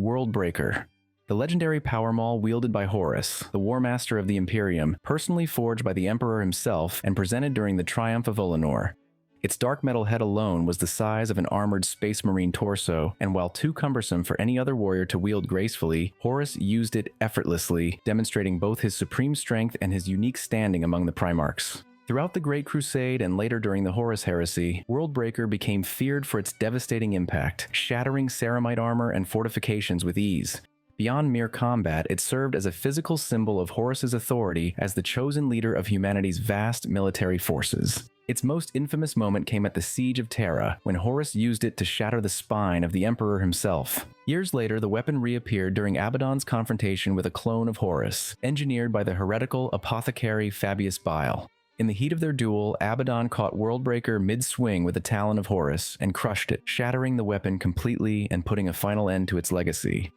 Worldbreaker. The legendary power maul wielded by Horus, the War Master of the Imperium, personally forged by the Emperor himself and presented during the Triumph of Olenor. Its dark metal head alone was the size of an armored space marine torso, and while too cumbersome for any other warrior to wield gracefully, Horus used it effortlessly, demonstrating both his supreme strength and his unique standing among the Primarchs. Throughout the Great Crusade and later during the Horus Heresy, Worldbreaker became feared for its devastating impact, shattering ceramite armor and fortifications with ease. Beyond mere combat, it served as a physical symbol of Horus's authority as the chosen leader of humanity's vast military forces. Its most infamous moment came at the Siege of Terra, when Horus used it to shatter the spine of the Emperor himself. Years later, the weapon reappeared during Abaddon's confrontation with a clone of Horus, engineered by the heretical apothecary Fabius Bile. In the heat of their duel, Abaddon caught Worldbreaker mid-swing with the Talon of Horus and crushed it, shattering the weapon completely and putting a final end to its legacy.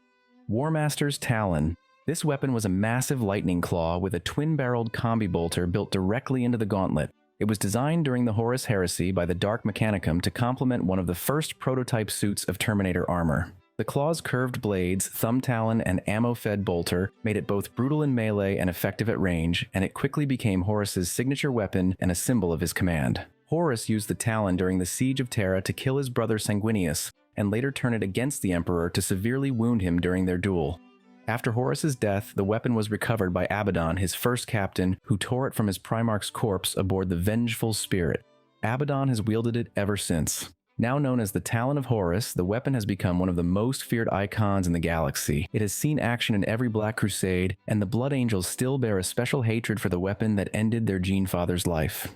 War Master's Talon. This weapon was a massive lightning claw with a twin-barreled combi bolter built directly into the gauntlet. It was designed during the Horus Heresy by the Dark Mechanicum to complement one of the first prototype suits of Terminator armor. The claw's curved blades, thumb talon, and ammo-fed bolter made it both brutal in melee and effective at range, and it quickly became Horus's signature weapon and a symbol of his command. Horus used the Talon during the Siege of Terra to kill his brother Sanguinius, and later turn it against the Emperor to severely wound him during their duel. After Horus's death, the weapon was recovered by Abaddon, his first captain, who tore it from his Primarch's corpse aboard the Vengeful Spirit. Abaddon has wielded it ever since. Now known as the Talon of Horus, the weapon has become one of the most feared icons in the galaxy. It has seen action in every Black Crusade, and the Blood Angels still bear a special hatred for the weapon that ended their Gene Father's life.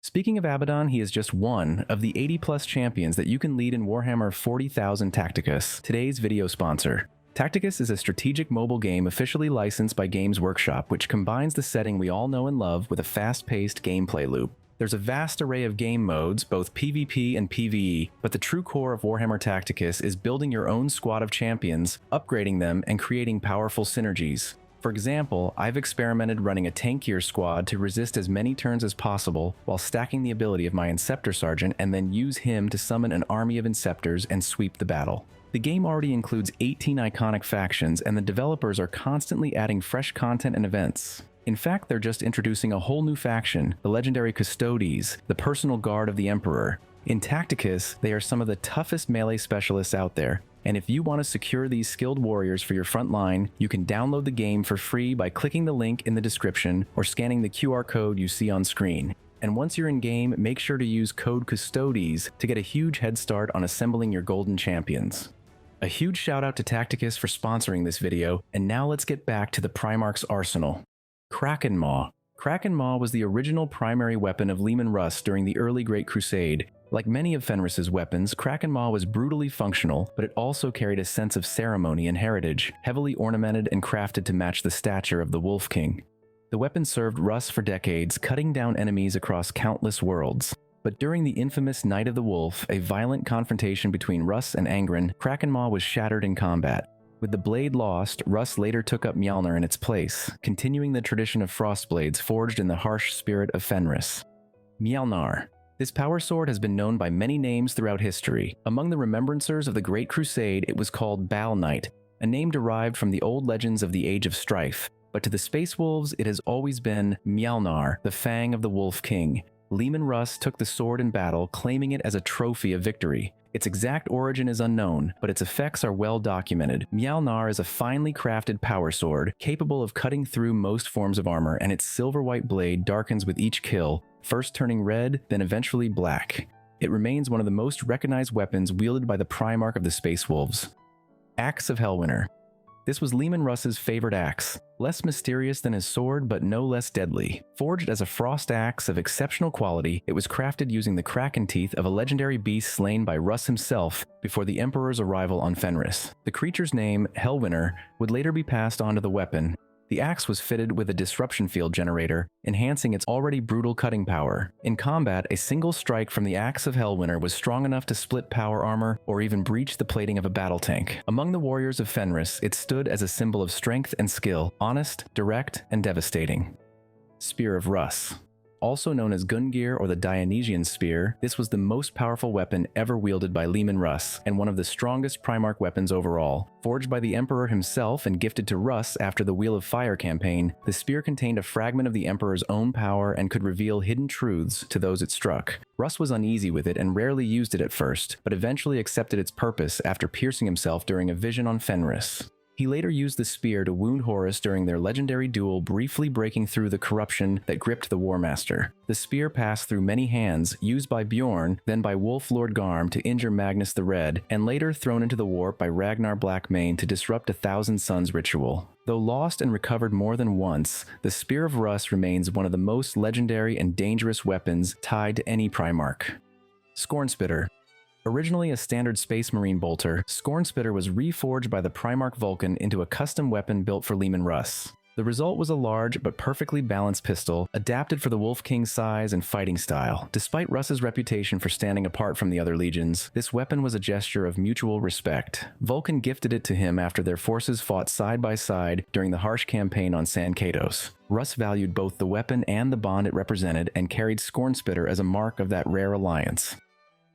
Speaking of Abaddon, he is just one of the 80+ champions that you can lead in Warhammer 40,000 Tacticus, today's video sponsor. Tacticus is a strategic mobile game officially licensed by Games Workshop, which combines the setting we all know and love with a fast-paced gameplay loop. There's a vast array of game modes, both PvP and PvE, but the true core of Warhammer Tacticus is building your own squad of champions, upgrading them, and creating powerful synergies. For example, I've experimented running a tankier squad to resist as many turns as possible while stacking the ability of my Inceptor Sergeant and then use him to summon an army of Inceptors and sweep the battle. The game already includes 18 iconic factions, and the developers are constantly adding fresh content and events. In fact, they're just introducing a whole new faction, the legendary Custodes, the personal guard of the Emperor. In Tacticus, they are some of the toughest melee specialists out there, and if you want to secure these skilled warriors for your front line, you can download the game for free by clicking the link in the description or scanning the QR code you see on screen. And once you're in game, make sure to use code CUSTODES to get a huge head start on assembling your golden champions. A huge shout out to Tacticus for sponsoring this video, and now let's get back to the Primarch's arsenal. Krakenmaw. Krakenmaw was the original primary weapon of Leman Russ during the early Great Crusade. Like many of Fenris's weapons, Krakenmaw was brutally functional, but it also carried a sense of ceremony and heritage, heavily ornamented and crafted to match the stature of the Wolf King. The weapon served Russ for decades, cutting down enemies across countless worlds. But during the infamous Night of the Wolf, a violent confrontation between Russ and Angren, Krakenmaw was shattered in combat. With the blade lost, Russ later took up Mjalnar in its place, continuing the tradition of frost blades forged in the harsh spirit of Fenris. Mjalnar. This power sword has been known by many names throughout history. Among the remembrancers of the Great Crusade, it was called Bal Knight, a name derived from the old legends of the Age of Strife. But to the Space Wolves, it has always been Mjalnar, the Fang of the Wolf King. Leman Russ took the sword in battle, claiming it as a trophy of victory. Its exact origin is unknown, but its effects are well documented. Mjalnar is a finely crafted power sword, capable of cutting through most forms of armor, and its silver-white blade darkens with each kill, first turning red, then eventually black. It remains one of the most recognized weapons wielded by the Primarch of the Space Wolves. Axe of Helwinter. This was Leman Russ's favorite axe, less mysterious than his sword but no less deadly. Forged as a frost axe of exceptional quality, it was crafted using the kraken teeth of a legendary beast slain by Russ himself before the Emperor's arrival on Fenris. The creature's name, Helwinter, would later be passed on to the weapon. The axe was fitted with a disruption field generator, enhancing its already brutal cutting power. In combat, a single strike from the Axe of Helwinter was strong enough to split power armor or even breach the plating of a battle tank. Among the warriors of Fenris, it stood as a symbol of strength and skill, honest, direct, and devastating. Spear of Russ. also known as Gungnir or the Dionysian Spear, this was the most powerful weapon ever wielded by Leman Russ, and one of the strongest Primarch weapons overall. Forged by the Emperor himself and gifted to Russ after the Wheel of Fire campaign, the spear contained a fragment of the Emperor's own power and could reveal hidden truths to those it struck. Russ was uneasy with it and rarely used it at first, but eventually accepted its purpose after piercing himself during a vision on Fenris. He later used the spear to wound Horus during their legendary duel, briefly breaking through the corruption that gripped the War Master. The spear passed through many hands, used by Bjorn, then by Wolf Lord Garm to injure Magnus the Red, and later thrown into the warp by Ragnar Blackmane to disrupt a Thousand Suns ritual. Though lost and recovered more than once, the Spear of Russ remains one of the most legendary and dangerous weapons tied to any Primarch. Scornspitter. Originally a standard Space Marine bolter, Scornspitter was reforged by the Primarch Vulcan into a custom weapon built for Leman Russ. The result was a large but perfectly balanced pistol, adapted for the Wolf King's size and fighting style. Despite Russ's reputation for standing apart from the other legions, this weapon was a gesture of mutual respect. Vulcan gifted it to him after their forces fought side by side during the harsh campaign on San Katos. Russ valued both the weapon and the bond it represented and carried Scornspitter as a mark of that rare alliance.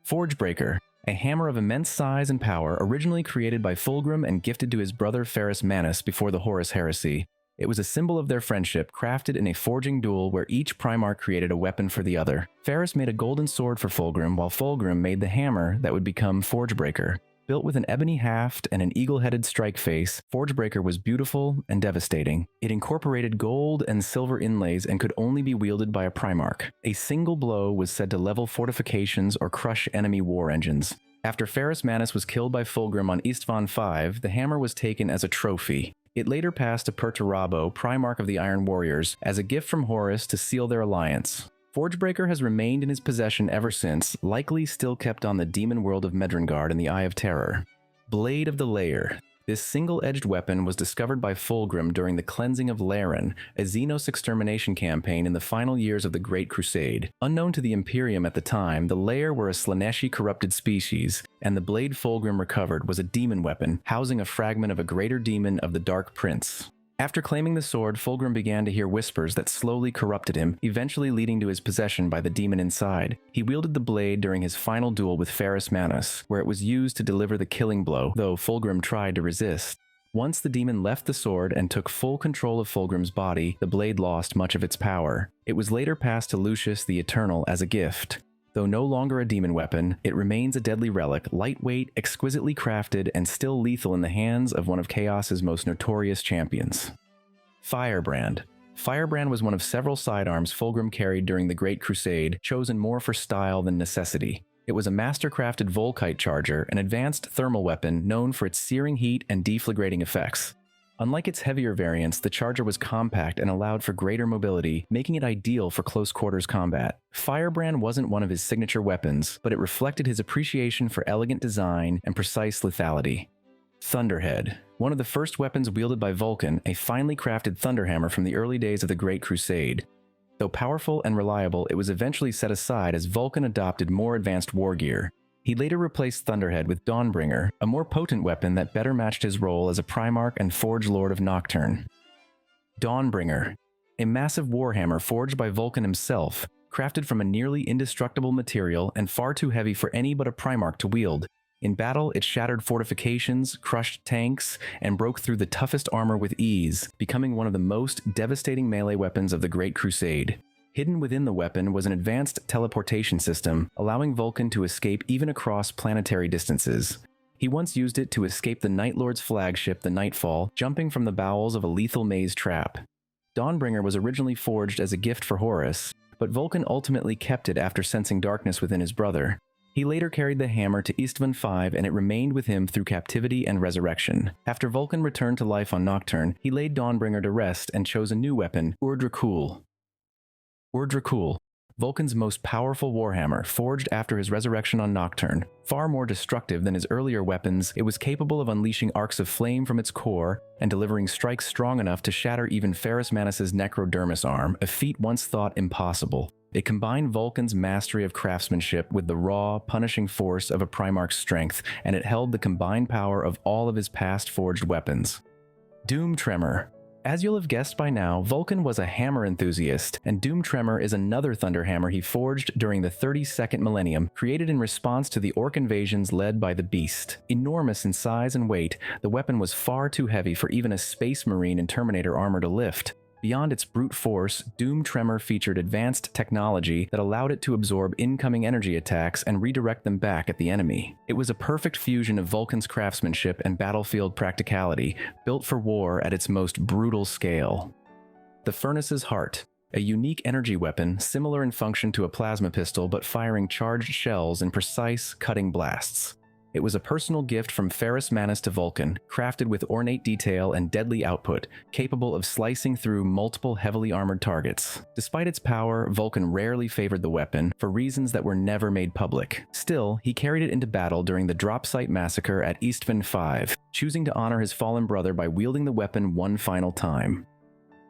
Forgebreaker, a hammer of immense size and power originally created by Fulgrim and gifted to his brother Ferrus Manus before the Horus Heresy. It was a symbol of their friendship, crafted in a forging duel where each Primarch created a weapon for the other. Ferrus made a golden sword for Fulgrim, while Fulgrim made the hammer that would become Forgebreaker. Built with an ebony haft and an eagle-headed strike face, Forgebreaker was beautiful and devastating. It incorporated gold and silver inlays and could only be wielded by a Primarch. A single blow was said to level fortifications or crush enemy war engines. After Ferrus Manus was killed by Fulgrim on Istvan V, the hammer was taken as a trophy. It later passed to Perturabo, Primarch of the Iron Warriors, as a gift from Horus to seal their alliance. Forgebreaker has remained in his possession ever since, likely still kept on the demon world of Medrengard in the Eye of Terror. Blade of the Laer. This single-edged weapon was discovered by Fulgrim during the cleansing of Laren, a Xenos extermination campaign in the final years of the Great Crusade. Unknown to the Imperium at the time, the Laer were a Slaneshi corrupted species, and the blade Fulgrim recovered was a demon weapon, housing a fragment of a greater demon of the Dark Prince. After claiming the sword, Fulgrim began to hear whispers that slowly corrupted him, eventually leading to his possession by the demon inside. He wielded the blade during his final duel with Ferrus Manus, where it was used to deliver the killing blow, though Fulgrim tried to resist. Once the demon left the sword and took full control of Fulgrim's body, the blade lost much of its power. It was later passed to Lucius the Eternal as a gift. Though no longer a demon weapon, it remains a deadly relic, lightweight, exquisitely crafted, and still lethal in the hands of one of Chaos's most notorious champions. Firebrand. Firebrand was one of several sidearms Fulgrim carried during the Great Crusade, chosen more for style than necessity. It was a master-crafted Volkite charger, an advanced thermal weapon known for its searing heat and deflagrating effects. Unlike its heavier variants, the charger was compact and allowed for greater mobility, making it ideal for close-quarters combat. Firebrand wasn't one of his signature weapons, but it reflected his appreciation for elegant design and precise lethality. Thunderhead. One of the first weapons wielded by Vulcan, a finely crafted thunderhammer from the early days of the Great Crusade. Though powerful and reliable, it was eventually set aside as Vulcan adopted more advanced war gear. He later replaced Thunderhead with Dawnbringer, a more potent weapon that better matched his role as a Primarch and Forge Lord of Nocturne. Dawnbringer, a massive warhammer forged by Vulcan himself, crafted from a nearly indestructible material and far too heavy for any but a Primarch to wield. In battle, it shattered fortifications, crushed tanks, and broke through the toughest armor with ease, becoming one of the most devastating melee weapons of the Great Crusade. Hidden within the weapon was an advanced teleportation system, allowing Vulcan to escape even across planetary distances. He once used it to escape the Night Lord's flagship, the Nightfall, jumping from the bowels of a lethal maze trap. Dawnbringer was originally forged as a gift for Horus, but Vulcan ultimately kept it after sensing darkness within his brother. He later carried the hammer to Istvan V, and it remained with him through captivity and resurrection. After Vulcan returned to life on Nocturne, he laid Dawnbringer to rest and chose a new weapon, Urdrakule. Urdrakule, Vulcan's most powerful warhammer, forged after his resurrection on Nocturne. Far more destructive than his earlier weapons, it was capable of unleashing arcs of flame from its core and delivering strikes strong enough to shatter even Ferrus Manus's necrodermis arm, a feat once thought impossible. It combined Vulcan's mastery of craftsmanship with the raw, punishing force of a Primarch's strength, and it held the combined power of all of his past forged weapons. Doomtremor. As you'll have guessed by now, Vulcan was a hammer enthusiast, and Doomtremor is another thunderhammer he forged during the 32nd millennium, created in response to the orc invasions led by the Beast. Enormous in size and weight, the weapon was far too heavy for even a Space Marine and Terminator armor to lift. Beyond its brute force, Doomtremor featured advanced technology that allowed it to absorb incoming energy attacks and redirect them back at the enemy. It was a perfect fusion of Vulcan's craftsmanship and battlefield practicality, built for war at its most brutal scale. The Furnace's Heart, a unique energy weapon similar in function to a plasma pistol but firing charged shells in precise, cutting blasts. It was a personal gift from Ferrus Manus to Vulcan, crafted with ornate detail and deadly output, capable of slicing through multiple heavily armored targets. Despite its power, Vulcan rarely favored the weapon, for reasons that were never made public. Still, he carried it into battle during the Drop Site Massacre at Eastvan V, choosing to honor his fallen brother by wielding the weapon one final time.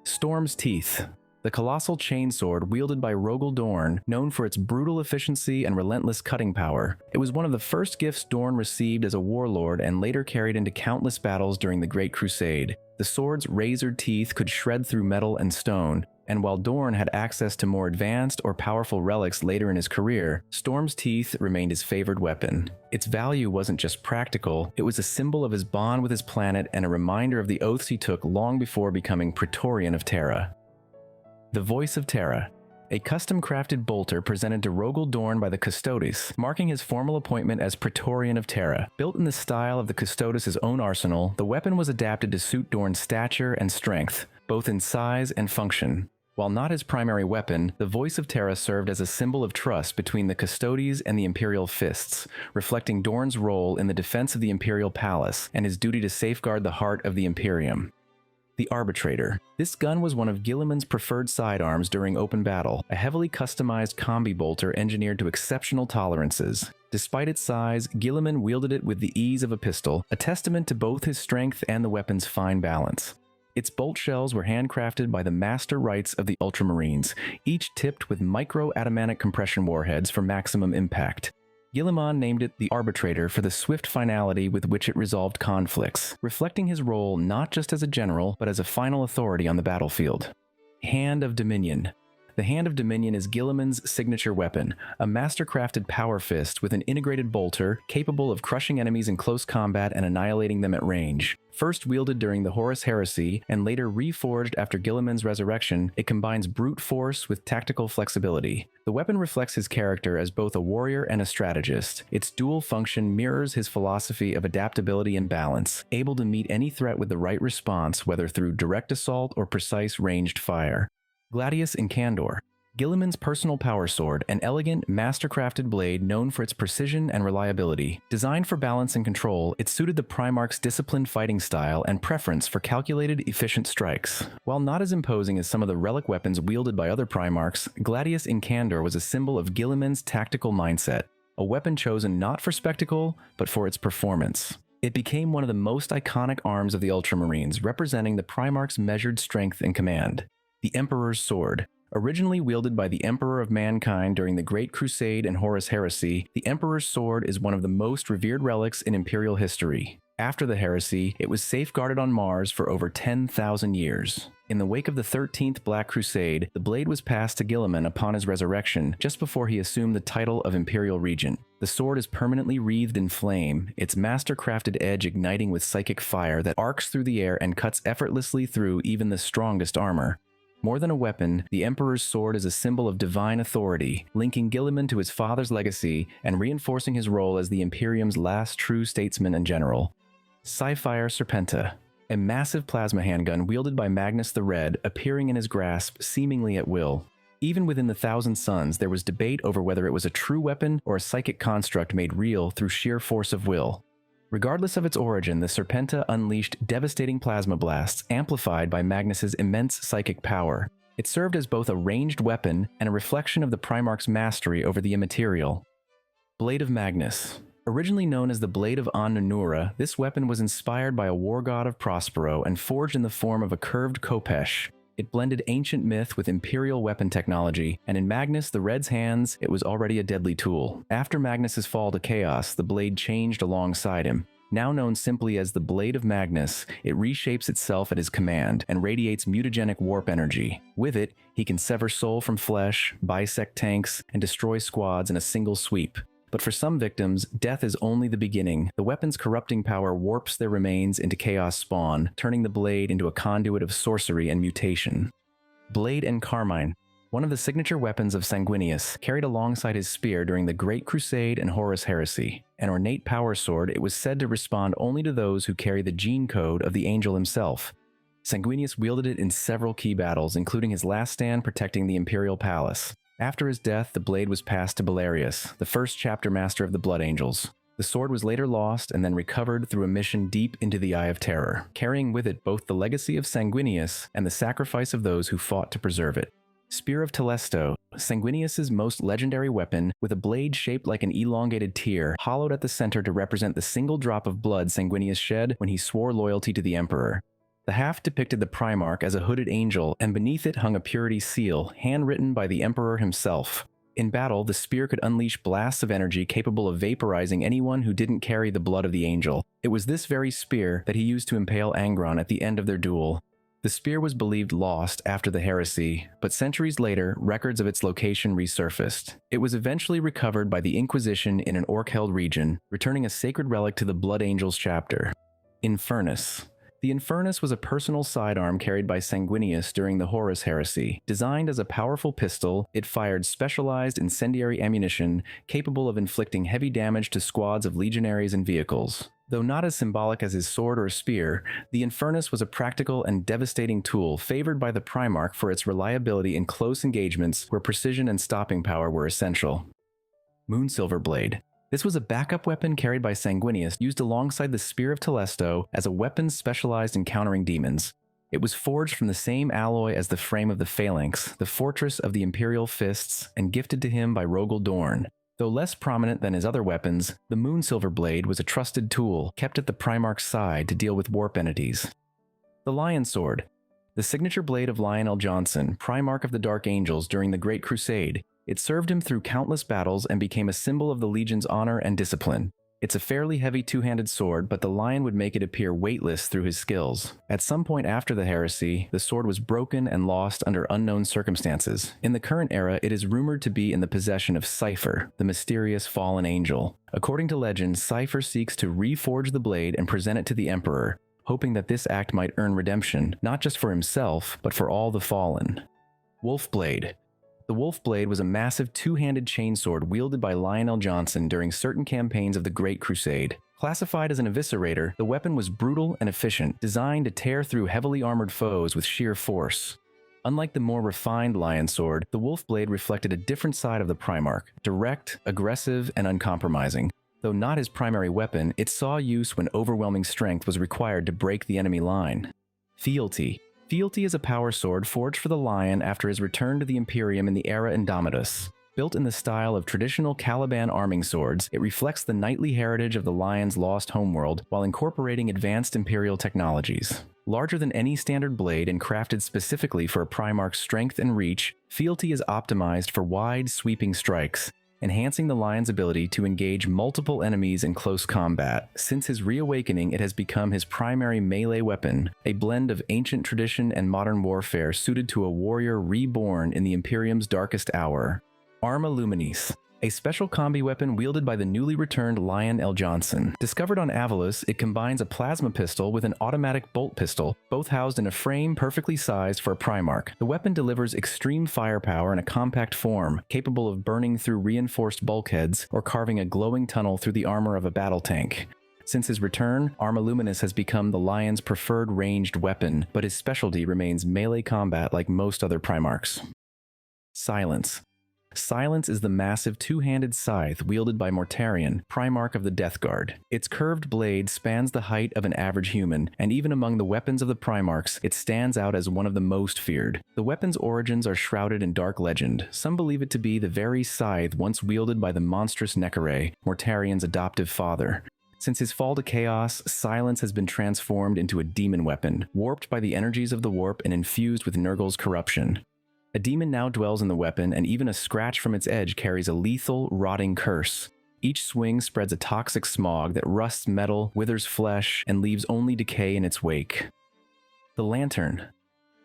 Storm's Teeth, the colossal chainsword wielded by Rogel Dorn, known for its brutal efficiency and relentless cutting power. It was one of the first gifts Dorn received as a warlord and later carried into countless battles during the Great Crusade. The sword's razored teeth could shred through metal and stone, and while Dorn had access to more advanced or powerful relics later in his career, Storm's Teeth remained his favored weapon. Its value wasn't just practical, it was a symbol of his bond with his planet and a reminder of the oaths he took long before becoming Praetorian of Terra. The Voice of Terra, a custom-crafted bolter presented to Rogel Dorn by the Custodes, marking his formal appointment as Praetorian of Terra. Built in the style of the Custodes' own arsenal, the weapon was adapted to suit Dorn's stature and strength, both in size and function. While not his primary weapon, the Voice of Terra served as a symbol of trust between the Custodes and the Imperial Fists, reflecting Dorn's role in the defense of the Imperial Palace and his duty to safeguard the heart of the Imperium. The Arbitrator. This gun was one of Guilliman's preferred sidearms during open battle, a heavily customized combi bolter engineered to exceptional tolerances. Despite its size, Guilliman wielded it with the ease of a pistol, a testament to both his strength and the weapon's fine balance. Its bolt shells were handcrafted by the master rights of the Ultramarines, each tipped with micro-atomic compression warheads for maximum impact. Guilliman named it the Arbitrator for the swift finality with which it resolved conflicts, reflecting his role not just as a general, but as a final authority on the battlefield. Hand of Dominion. The Hand of Dominion is Guilliman's signature weapon, a master-crafted power fist with an integrated bolter capable of crushing enemies in close combat and annihilating them at range. First wielded during the Horus Heresy and later reforged after Guilliman's resurrection, it combines brute force with tactical flexibility. The weapon reflects his character as both a warrior and a strategist. Its dual function mirrors his philosophy of adaptability and balance, able to meet any threat with the right response, whether through direct assault or precise ranged fire. Gladius Incandor. Guilliman's personal power sword, an elegant, master-crafted blade known for its precision and reliability. Designed for balance and control, it suited the Primarch's disciplined fighting style and preference for calculated, efficient strikes. While not as imposing as some of the relic weapons wielded by other Primarchs, Gladius Incandor was a symbol of Guilliman's tactical mindset, a weapon chosen not for spectacle, but for its performance. It became one of the most iconic arms of the Ultramarines, representing the Primarch's measured strength and command. The Emperor's Sword. Originally wielded by the Emperor of Mankind during the Great Crusade and Horus Heresy, the Emperor's Sword is one of the most revered relics in Imperial history. After the heresy, it was safeguarded on Mars for over 10,000 years. In the wake of the 13th Black Crusade, the blade was passed to Guilliman upon his resurrection, just before he assumed the title of Imperial Regent. The sword is permanently wreathed in flame, its master-crafted edge igniting with psychic fire that arcs through the air and cuts effortlessly through even the strongest armor. More than a weapon, the Emperor's Sword is a symbol of divine authority, linking Guilliman to his father's legacy and reinforcing his role as the Imperium's last true statesman and general. Psyfire Serpenta. A massive plasma handgun wielded by Magnus the Red, appearing in his grasp seemingly at will. Even within the Thousand Suns, there was debate over whether it was a true weapon or a psychic construct made real through sheer force of will. Regardless of its origin, the Serpenta unleashed devastating plasma blasts, amplified by Magnus's immense psychic power. It served as both a ranged weapon and a reflection of the Primarch's mastery over the immaterial. Blade of Magnus. Originally known as the Blade of An-Nunura, this weapon was inspired by a war god of Prospero and forged in the form of a curved khopesh. It blended ancient myth with imperial weapon technology, and in Magnus the Red's hands, it was already a deadly tool. After Magnus's fall to chaos, the blade changed alongside him. Now known simply as the Blade of Magnus, it reshapes itself at his command and radiates mutagenic warp energy. With it, he can sever soul from flesh, bisect tanks, and destroy squads in a single sweep. But for some victims, death is only the beginning. The weapon's corrupting power warps their remains into chaos spawn, turning the blade into a conduit of sorcery and mutation. Blade Encarmine, one of the signature weapons of Sanguinius, carried alongside his spear during the Great Crusade and Horus Heresy. An ornate power sword, it was said to respond only to those who carry the gene code of the angel himself. Sanguinius wielded it in several key battles, including his last stand protecting the Imperial Palace. After his death, the blade was passed to Belarius, the first chapter master of the Blood Angels. The sword was later lost and then recovered through a mission deep into the Eye of Terror, carrying with it both the legacy of Sanguinius and the sacrifice of those who fought to preserve it. Spear of Telesto, Sanguinius' most legendary weapon, with a blade shaped like an elongated tear, hollowed at the center to represent the single drop of blood Sanguinius shed when he swore loyalty to the Emperor. The haft depicted the Primarch as a hooded angel, and beneath it hung a purity seal, handwritten by the Emperor himself. In battle, the spear could unleash blasts of energy capable of vaporizing anyone who didn't carry the blood of the angel. It was this very spear that he used to impale Angron at the end of their duel. The spear was believed lost after the heresy, but centuries later, records of its location resurfaced. It was eventually recovered by the Inquisition in an Orc-held region, returning a sacred relic to the Blood Angels chapter. Infernus. The Infernus was a personal sidearm carried by Sanguinius during the Horus Heresy. Designed as a powerful pistol, it fired specialized incendiary ammunition capable of inflicting heavy damage to squads of legionaries and vehicles. Though not as symbolic as his sword or spear, the Infernus was a practical and devastating tool favored by the Primarch for its reliability in close engagements where precision and stopping power were essential. Moonsilver Blade. This was a backup weapon carried by Sanguinius, used alongside the Spear of Telesto as a weapon specialized in countering demons. It was forged from the same alloy as the frame of the Phalanx, the fortress of the Imperial Fists, and gifted to him by Rogel Dorn. Though less prominent than his other weapons, the Moonsilver Blade was a trusted tool, kept at the Primarch's side to deal with warp entities. The Lion Sword. The signature blade of Lionel Johnson, Primarch of the Dark Angels during the Great Crusade. It served him through countless battles and became a symbol of the Legion's honor and discipline. It's a fairly heavy two-handed sword, but the lion would make it appear weightless through his skills. At some point after the heresy, the sword was broken and lost under unknown circumstances. In the current era, it is rumored to be in the possession of Psyfire, the mysterious fallen angel. According to legend, Psyfire seeks to reforge the blade and present it to the Emperor, hoping that this act might earn redemption, not just for himself, but for all the fallen. Wolf Blade. The Wolf Blade was a massive two-handed chainsword wielded by Lionel Johnson during certain campaigns of the Great Crusade. Classified as an eviscerator, the weapon was brutal and efficient, designed to tear through heavily armored foes with sheer force. Unlike the more refined Lion Sword, the Wolf Blade reflected a different side of the Primarch, direct, aggressive, and uncompromising. Though not his primary weapon, it saw use when overwhelming strength was required to break the enemy line. Fealty. Fealty is a power sword forged for the Lion after his return to the Imperium in the Era Indomitus. Built in the style of traditional Caliban arming swords, it reflects the knightly heritage of the Lion's lost homeworld while incorporating advanced Imperial technologies. Larger than any standard blade and crafted specifically for a Primarch's strength and reach, Fealty is optimized for wide, sweeping strikes, enhancing the Lion's ability to engage multiple enemies in close combat. Since his reawakening, it has become his primary melee weapon, a blend of ancient tradition and modern warfare suited to a warrior reborn in the Imperium's darkest hour. Arma Luminis. A special combi weapon wielded by the newly returned Lionel Johnson. Discovered on Avalus, it combines a plasma pistol with an automatic bolt pistol, both housed in a frame perfectly sized for a Primarch. The weapon delivers extreme firepower in a compact form, capable of burning through reinforced bulkheads or carving a glowing tunnel through the armor of a battle tank. Since his return, Arma Luminis has become the Lion's preferred ranged weapon, but his specialty remains melee combat like most other Primarchs. Silence. Silence is the massive two-handed scythe wielded by Mortarion, Primarch of the Death Guard. Its curved blade spans the height of an average human, and even among the weapons of the Primarchs, it stands out as one of the most feared. The weapon's origins are shrouded in dark legend. Some believe it to be the very scythe once wielded by the monstrous Necare, Mortarion's adoptive father. Since his fall to chaos, Silence has been transformed into a demon weapon, warped by the energies of the warp and infused with Nurgle's corruption. A demon now dwells in the weapon, and even a scratch from its edge carries a lethal, rotting curse. Each swing spreads a toxic smog that rusts metal, withers flesh, and leaves only decay in its wake. The Lantern.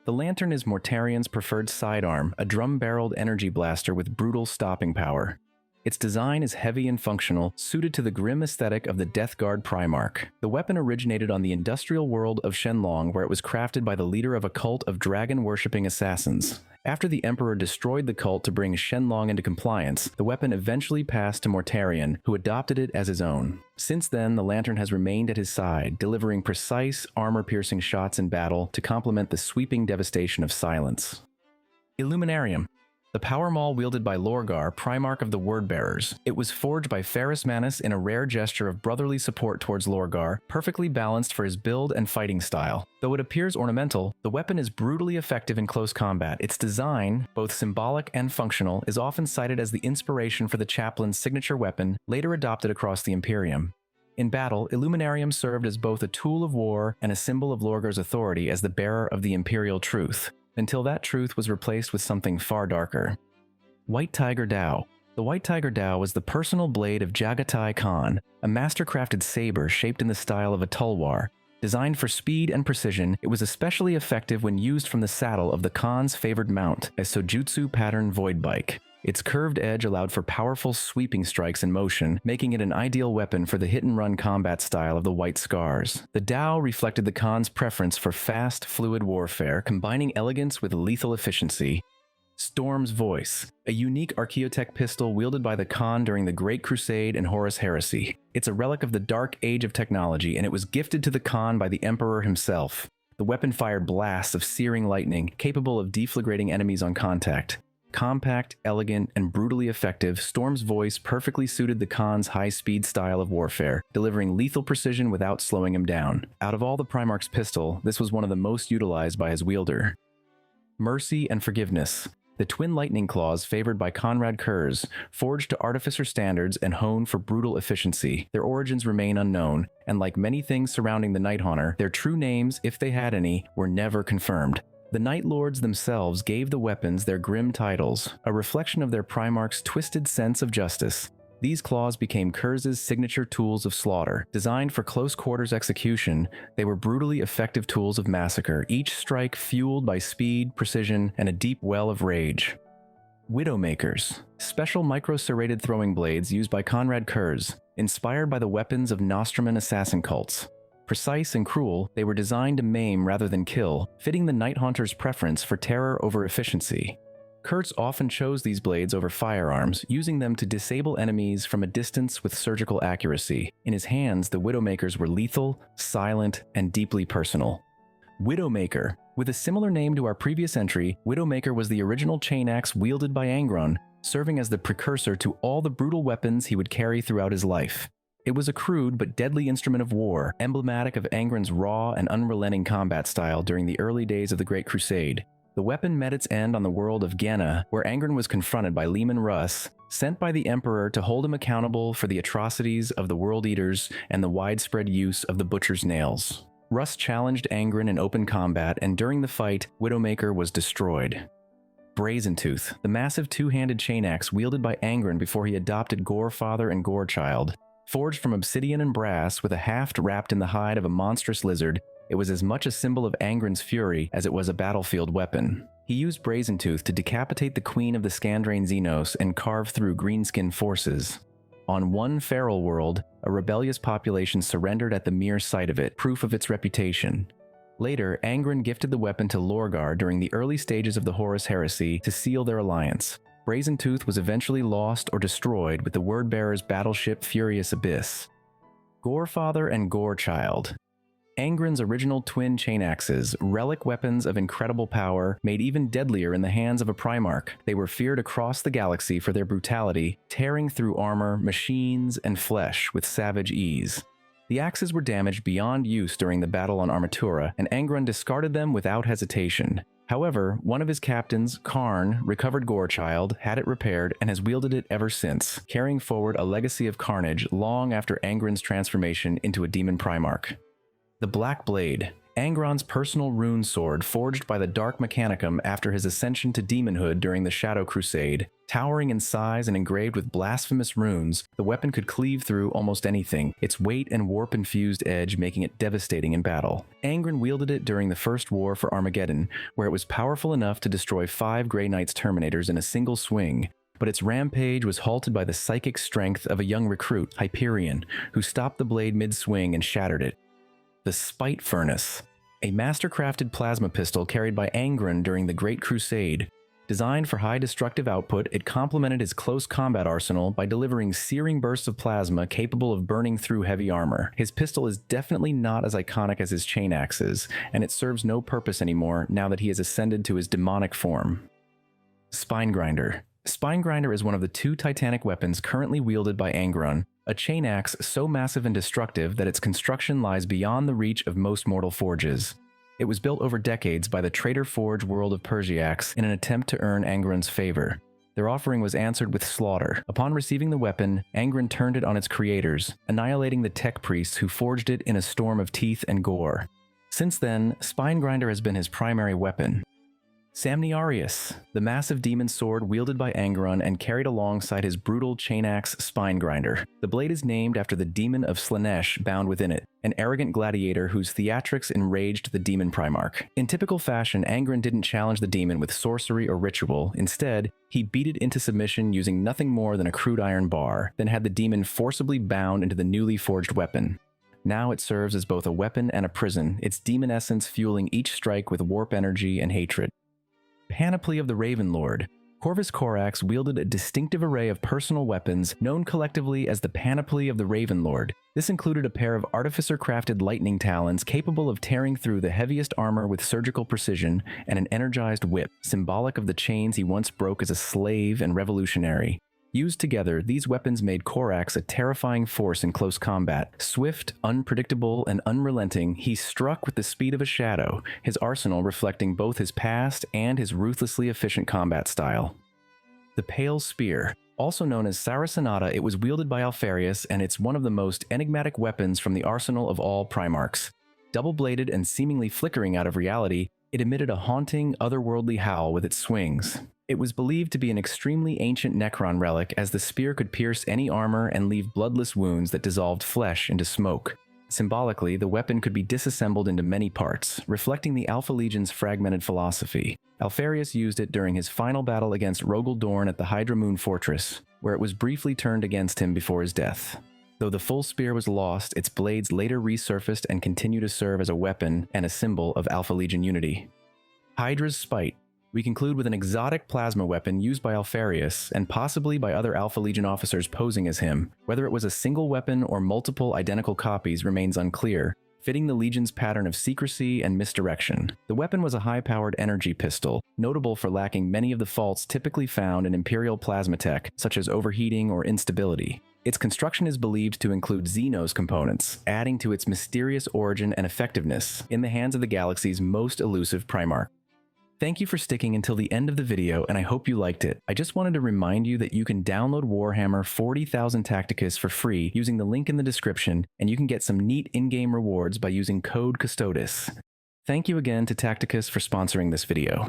The Lantern is Mortarian's preferred sidearm, a drum-barreled energy blaster with brutal stopping power. Its design is heavy and functional, suited to the grim aesthetic of the Death Guard Primarch. The weapon originated on the industrial world of Shenlong, where it was crafted by the leader of a cult of dragon-worshipping assassins. After the Emperor destroyed the cult to bring Shenlong into compliance, the weapon eventually passed to Mortarion, who adopted it as his own. Since then, the Lantern has remained at his side, delivering precise, armor-piercing shots in battle to complement the sweeping devastation of silence. Illuminarium. The power maul wielded by Lorgar, Primarch of the Wordbearers. It was forged by Ferrus Manus in a rare gesture of brotherly support towards Lorgar, perfectly balanced for his build and fighting style. Though it appears ornamental, the weapon is brutally effective in close combat. Its design, both symbolic and functional, is often cited as the inspiration for the Chaplain's signature weapon, later adopted across the Imperium. In battle, Illuminarium served as both a tool of war and a symbol of Lorgar's authority as the bearer of the Imperial truth, until that truth was replaced with something far darker. White Tiger Dao. The White Tiger Dao was the personal blade of Jagatai Khan, a master-crafted saber shaped in the style of a tulwar. Designed for speed and precision, it was especially effective when used from the saddle of the Khan's favored mount, a Sojutsu pattern void bike. Its curved edge allowed for powerful sweeping strikes in motion, making it an ideal weapon for the hit-and-run combat style of the White Scars. The Dao reflected the Khan's preference for fast, fluid warfare, combining elegance with lethal efficiency. Storm's Voice, a unique Archaeotech pistol wielded by the Khan during the Great Crusade and Horus Heresy. It's a relic of the dark age of technology, and it was gifted to the Khan by the Emperor himself. The weapon fired blasts of searing lightning, capable of deflagrating enemies on contact. Compact, elegant, and brutally effective, Storm's Voice perfectly suited the Khan's high-speed style of warfare, delivering lethal precision without slowing him down. Out of all the Primarch's pistol, this was one of the most utilized by his wielder. Mercy and Forgiveness. The twin lightning claws favored by Conrad Kurz, forged to artificer standards and honed for brutal efficiency. Their origins remain unknown, and like many things surrounding the Nighthaunter, their true names, if they had any, were never confirmed. The Night Lords themselves gave the weapons their grim titles, a reflection of their Primarch's twisted sense of justice. These claws became Kurz's signature tools of slaughter. Designed for close-quarters execution, they were brutally effective tools of massacre, each strike fueled by speed, precision, and a deep well of rage. Widowmakers, special micro-serrated throwing blades used by Conrad Kurz, inspired by the weapons of Nostraman assassin cults. Precise and cruel, they were designed to maim rather than kill, fitting the Nighthaunter's preference for terror over efficiency. Kurtz often chose these blades over firearms, using them to disable enemies from a distance with surgical accuracy. In his hands, the Widowmakers were lethal, silent, and deeply personal. Widowmaker. With a similar name to our previous entry, Widowmaker was the original chain axe wielded by Angron, serving as the precursor to all the brutal weapons he would carry throughout his life. It was a crude but deadly instrument of war, emblematic of Angron's raw and unrelenting combat style during the early days of the Great Crusade. The weapon met its end on the world of Genna, where Angron was confronted by Leman Russ, sent by the Emperor to hold him accountable for the atrocities of the World Eaters and the widespread use of the Butcher's Nails. Russ challenged Angron in open combat, and during the fight, Widowmaker was destroyed. Brazentooth, the massive two-handed chain axe wielded by Angron before he adopted Gorefather and Gorechild. Forged from obsidian and brass with a haft wrapped in the hide of a monstrous lizard, it was as much a symbol of Angron's fury as it was a battlefield weapon. He used Brazentooth to decapitate the queen of the Scandrain Xenos and carve through greenskin forces. On one feral world, a rebellious population surrendered at the mere sight of it, proof of its reputation. Later, Angron gifted the weapon to Lorgar during the early stages of the Horus Heresy to seal their alliance. Brazentooth was eventually lost or destroyed with the Wordbearer's battleship Furious Abyss. Gorefather and Gorechild. Angron's original twin chain axes, relic weapons of incredible power, made even deadlier in the hands of a Primarch. They were feared across the galaxy for their brutality, tearing through armor, machines, and flesh with savage ease. The axes were damaged beyond use during the battle on Armatura, and Angron discarded them without hesitation. However, one of his captains, Karn, recovered Gorechild, had it repaired, and has wielded it ever since, carrying forward a legacy of carnage long after Angron's transformation into a demon Primarch. The Black Blade. Angron's personal rune sword forged by the Dark Mechanicum after his ascension to demonhood during the Shadow Crusade. Towering in size and engraved with blasphemous runes, the weapon could cleave through almost anything, its weight and warp-infused edge making it devastating in battle. Angron wielded it during the First War for Armageddon, where it was powerful enough to destroy 5 Grey Knights Terminators in a single swing, but its rampage was halted by the psychic strength of a young recruit, Hyperion, who stopped the blade mid-swing and shattered it. The Spitefurnus, a master-crafted plasma pistol carried by Angron during the Great Crusade. Designed for high destructive output, it complemented his close combat arsenal by delivering searing bursts of plasma capable of burning through heavy armor. His pistol is definitely not as iconic as his chain axes, and it serves no purpose anymore now that he has ascended to his demonic form. Spinegrinder. Spinegrinder is one of the 2 titanic weapons currently wielded by Angron, a chain axe so massive and destructive that its construction lies beyond the reach of most mortal forges. It was built over decades by the Traitor Forge world of Persiacs in an attempt to earn Angron's favor. Their offering was answered with slaughter. Upon receiving the weapon, Angron turned it on its creators, annihilating the tech priests who forged it in a storm of teeth and gore. Since then, Spinegrinder has been his primary weapon. Samni'arius, the massive demon sword wielded by Angron and carried alongside his brutal chain axe Spinegrinder. The blade is named after the demon of Slaanesh bound within it, an arrogant gladiator whose theatrics enraged the demon Primarch. In typical fashion, Angron didn't challenge the demon with sorcery or ritual. Instead, he beat it into submission using nothing more than a crude iron bar, then had the demon forcibly bound into the newly forged weapon. Now it serves as both a weapon and a prison, its demon essence fueling each strike with warp energy and hatred. Panoply of the Ravenlord. Corvus Corax wielded a distinctive array of personal weapons known collectively as the Panoply of the Ravenlord. This included a pair of artificer-crafted lightning talons capable of tearing through the heaviest armor with surgical precision, and an energized whip, symbolic of the chains he once broke as a slave and revolutionary. Used together, these weapons made Corax a terrifying force in close combat. Swift, unpredictable, and unrelenting, he struck with the speed of a shadow, his arsenal reflecting both his past and his ruthlessly efficient combat style. The Pale Spear. Also known as Saracenata, it was wielded by Alfarius, and it's one of the most enigmatic weapons from the arsenal of all Primarchs. Double-bladed and seemingly flickering out of reality, it emitted a haunting, otherworldly howl with its swings. It was believed to be an extremely ancient Necron relic, as the spear could pierce any armor and leave bloodless wounds that dissolved flesh into smoke. Symbolically, the weapon could be disassembled into many parts, reflecting the Alpha Legion's fragmented philosophy. Alfarius used it during his final battle against Rogel Dorn at the Hydra Moon Fortress, where it was briefly turned against him before his death. Though the full spear was lost, its blades later resurfaced and continue to serve as a weapon and a symbol of Alpha Legion unity. Hydra's Spite. We conclude with an exotic plasma weapon used by Alfarius, and possibly by other Alpha Legion officers posing as him. Whether it was a single weapon or multiple identical copies remains unclear, fitting the Legion's pattern of secrecy and misdirection. The weapon was a high-powered energy pistol, notable for lacking many of the faults typically found in Imperial plasma tech, such as overheating or instability. Its construction is believed to include Xenos components, adding to its mysterious origin and effectiveness in the hands of the galaxy's most elusive Primarch. Thank you for sticking until the end of the video, and I hope you liked it. I just wanted to remind you that you can download Warhammer 40,000 Tacticus for free using the link in the description, and you can get some neat in-game rewards by using code CUSTODIS. Thank you again to Tacticus for sponsoring this video.